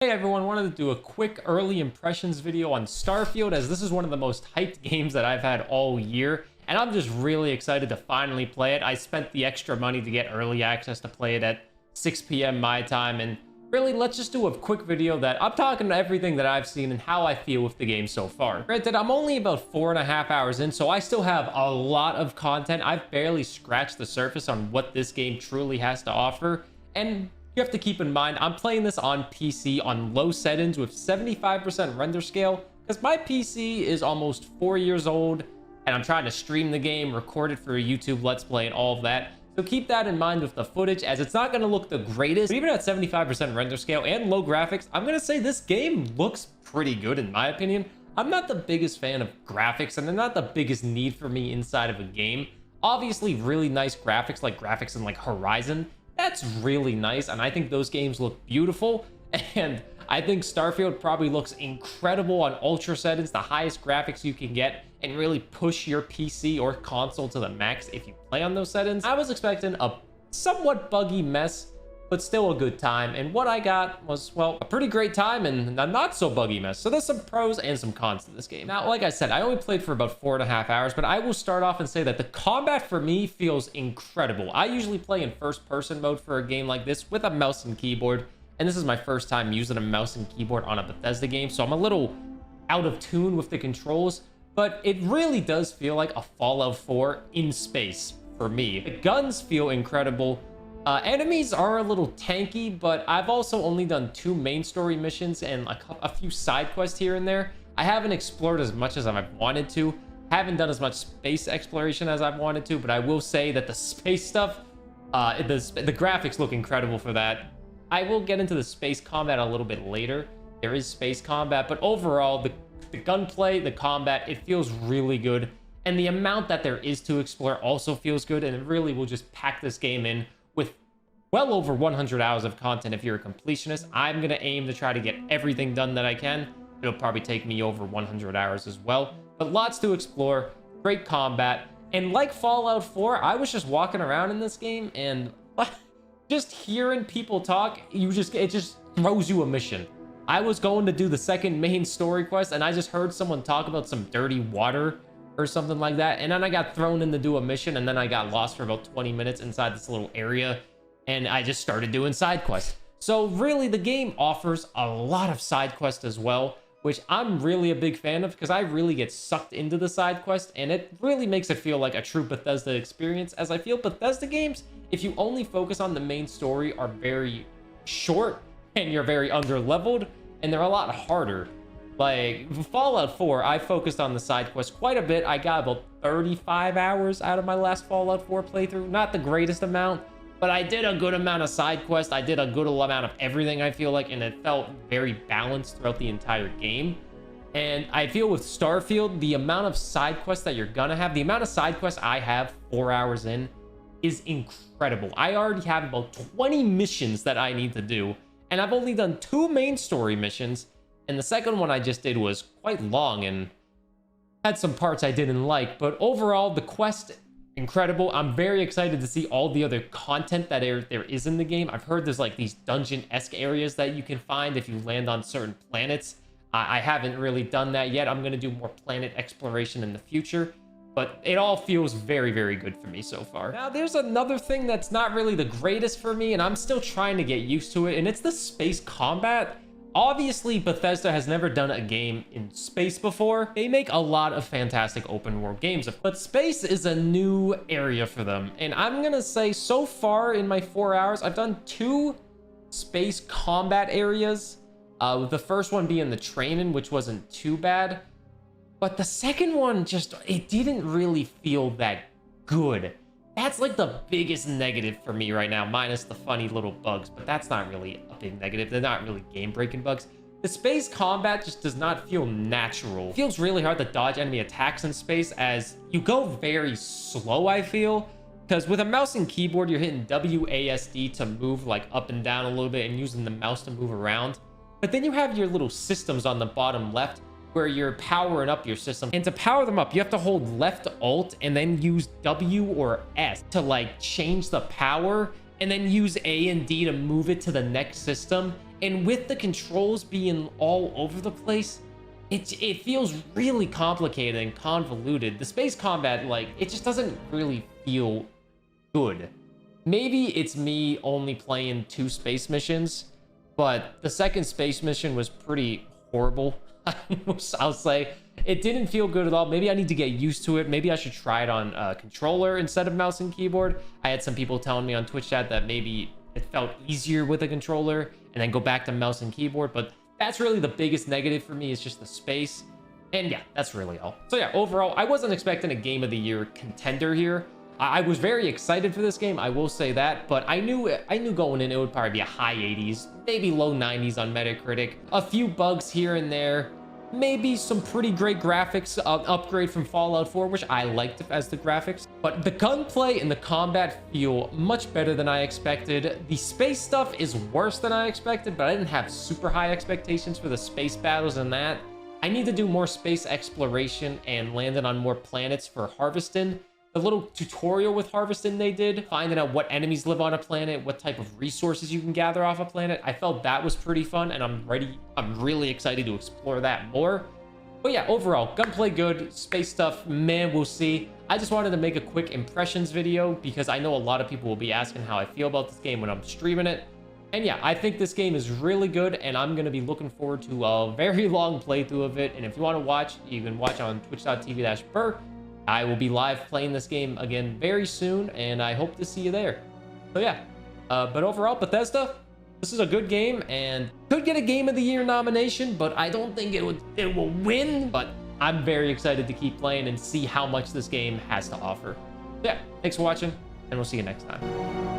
Hey everyone, wanted to do a quick early impressions video on Starfield, as this is one of the most hyped games that I've had all year, and I'm just really excited to finally play it. I spent the extra money to get early access to play it at 6 p.m. my time, and really, let's just do a quick video that I'm talking everything that I've seen and how I feel with the game so far. Granted, I'm only about 4.5 hours in, so I still have a lot of content. I've barely scratched the surface on what this game truly has to offer, and you have to keep in mind, I'm playing this on PC on low settings with 75% render scale, because my PC is almost 4 years old, and I'm trying to stream the game, record it for a YouTube Let's Play, and all of that. So keep that in mind with the footage, as it's not going to look the greatest. But even at 75% render scale and low graphics, I'm going to say this game looks pretty good in my opinion. I'm not the biggest fan of graphics, and they're not the biggest need for me inside of a game. Obviously, really nice graphics, like graphics in like Horizon, that's really nice, and I think those games look beautiful, and I think Starfield probably looks incredible on ultra settings, the highest graphics you can get, and really push your PC or console to the max if you play on those settings. I was expecting a somewhat buggy mess, but still a good time, and what I got was, well, a pretty great time and a not so buggy mess. So there's some pros and some cons to this game. Now, like I said, I only played for about 4.5 hours, but I will start off and say that the combat for me feels incredible. I usually play in first person mode for a game like this with a mouse and keyboard, and this is my first time using a mouse and keyboard on a Bethesda game, so I'm a little out of tune with the controls, but it really does feel like a Fallout 4 in space for me. The guns feel incredible. Enemies are a little tanky, but I've also only done 2 main story missions and a few side quests here and there. I haven't explored as much as I've wanted to. Haven't done as much space exploration as I've wanted to, but I will say that the space stuff, the graphics look incredible for that. I will get into the space combat a little bit later. There is space combat, but overall, the gunplay, the combat, it feels really good. And the amount that there is to explore also feels good, and it really will just pack this game in with well over 100 hours of content if you're a completionist. I'm going to aim to try to get everything done that I can. It'll probably take me over 100 hours as well. But lots to explore, great combat. And like Fallout 4, I was just walking around in this game and just hearing people talk, it just throws you a mission. I was going to do the second main story quest, and I just heard someone talk about some dirty water or something like that, and then I got thrown in to do a mission, and then I got lost for about 20 minutes inside this little area, and I just started doing side quests. So really, the game offers a lot of side quests as well, which I'm really a big fan of, because I really get sucked into the side quest, and it really makes it feel like a true Bethesda experience, as I feel Bethesda games, if you only focus on the main story, are very short, and you're very under-leveled, and they're a lot harder. Like Fallout 4, I focused on the side quest quite a bit. I got about 35 hours out of my last Fallout 4 playthrough. Not the greatest amount, but I did a good amount of side quests. I did a good amount of everything, I feel like, and it felt very balanced throughout the entire game. And I feel with Starfield, the amount of side quests that you're gonna have, the amount of side quests I have 4 hours in is incredible. I already have about 20 missions that I need to do, and I've only done 2 main story missions. And the second one I just did was quite long and had some parts I didn't like. But overall, the quest, incredible. I'm very excited to see all the other content that there is in the game. I've heard there's like these dungeon-esque areas that you can find if you land on certain planets. I haven't really done that yet. I'm going to do more planet exploration in the future. But it all feels very, very good for me so far. Now, there's another thing that's not really the greatest for me, and I'm still trying to get used to it, and it's the space combat. Obviously, Bethesda has never done a game in space before. They make a lot of fantastic open world games, but space is a new area for them. And I'm gonna say, so far in my 4 hours, I've done 2 space combat areas. The first one being the training, which wasn't too bad. But the second one, it didn't really feel that good. That's like the biggest negative for me right now, minus the funny little bugs, but that's not really a big negative. They're not really game-breaking bugs. The space combat just does not feel natural. It feels really hard to dodge enemy attacks in space, as you go very slow, I feel. Because with a mouse and keyboard, you're hitting WASD to move like up and down a little bit and using the mouse to move around. But then you have your little systems on the bottom left, where you're powering up your system, and to power them up you have to hold left alt and then use W or S to like change the power, and then use A and D to move it to the next system. And with the controls being all over the place, it feels really complicated and convoluted. The space combat, like, it just doesn't really feel good. Maybe it's me only playing 2 space missions, but the second space mission was pretty horrible. I'll say it didn't feel good at all. Maybe I need to get used to it. Maybe I should try it on a controller instead of mouse and keyboard. I had some people telling me on Twitch chat that maybe it felt easier with a controller and then go back to mouse and keyboard, but that's really the biggest negative for me, is just the space. And yeah, that's really all. So yeah, overall, I wasn't expecting a Game of the Year contender here. I was very excited for this game, I will say that, but I knew going in it would probably be a high 80s, maybe low 90s on Metacritic. A few bugs here and there, maybe some pretty great graphics, upgrade from Fallout 4, which I liked as the graphics. But the gunplay and the combat feel much better than I expected. The space stuff is worse than I expected, but I didn't have super high expectations for the space battles and that. I need to do more space exploration and landing on more planets for harvesting. The little tutorial with harvesting they did, finding out what enemies live on a planet, what type of resources you can gather off a planet, I felt that was pretty fun, and I'm really excited to explore that more. But yeah, overall, gunplay good, space stuff, man, we'll see. I just wanted to make a quick impressions video because I know a lot of people will be asking how I feel about this game when I'm streaming it. And yeah, I think this game is really good, and I'm going to be looking forward to a very long playthrough of it. And if you want to watch, you can watch on twitch.tv/Burr. I will be live playing this game again very soon, and I hope to see you there. So yeah, but overall, Bethesda, this is a good game and could get a Game of the Year nomination, but I don't think it will win. But I'm very excited to keep playing and see how much this game has to offer. So yeah, thanks for watching, and we'll see you next time.